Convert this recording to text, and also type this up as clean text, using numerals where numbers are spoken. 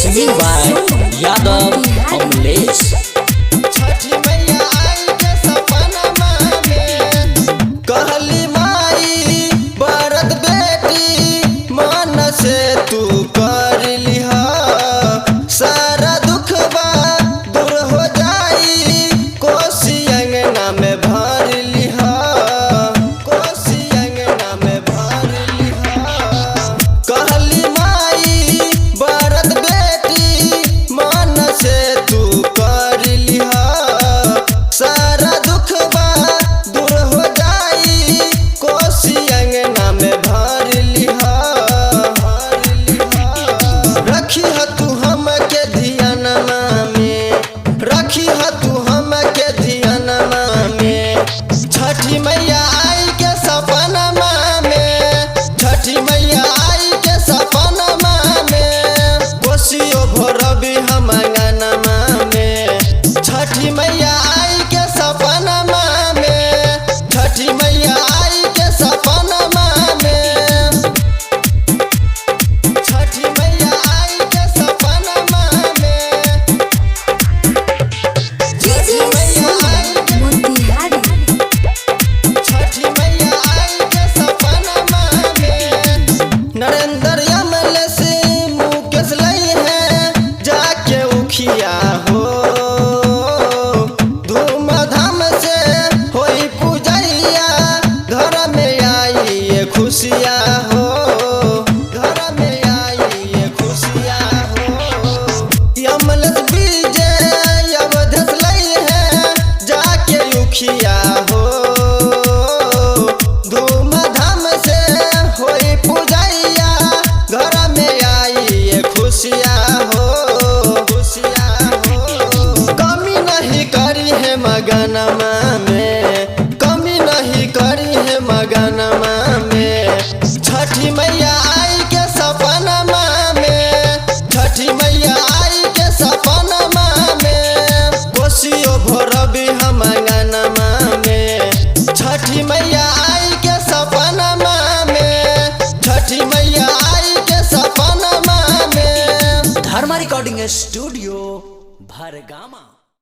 Singing by Yadav Amlesh। छठी मैया आई के सपनमा में कहली माई बरत बेटी मन से तू कर लिहा सारा दुखबा दूर हो जाई कोसी अंगना में भर लिहा कोसी अंगना में भर लिहा कहली माई बरत बेटी मन से तू कर लिहा सारा दुखबा दूर हो जाई कोसी अंगना में भर लिहा रखी ह तू हम के ध्यानमा में रखी ह तू हम के ध्यानमा में छठी मैया आई के सपनमा में छठी मैया आई के सपनमा में कोसियो भरबी हम अंगनमा में छठी मैया आई के सपनमा में छठी मैया आई के सपनमा में छठी मैया आई के सपनमा में छठी मैया आई छठी मैया आई के सपनमा में नरेंद्र यमल से मुकेश लई है जाके उखिया हो धूमधाम से होई पूजैया घर में आई ये खुशिया हो घर में आई ये खुशिया हो यमल विजय अवधेश लई है जाके उखिया हो धूमधाम से होई पूजैया घर में आई ये खुशिया हो खुशिया हो कमी नहीं करी है मगनमा में कमी नहीं करी है मगनमा में छठी मैया आई के सपनमा में छठी मैया आई के सपनमा में कोसियो भरबी हम अंगनमा में छठी मैया आई के सपनमा में छठी मैया आई के सपनमा में धर्मा रिकॉर्डिंग स्टूडियो भरगामा।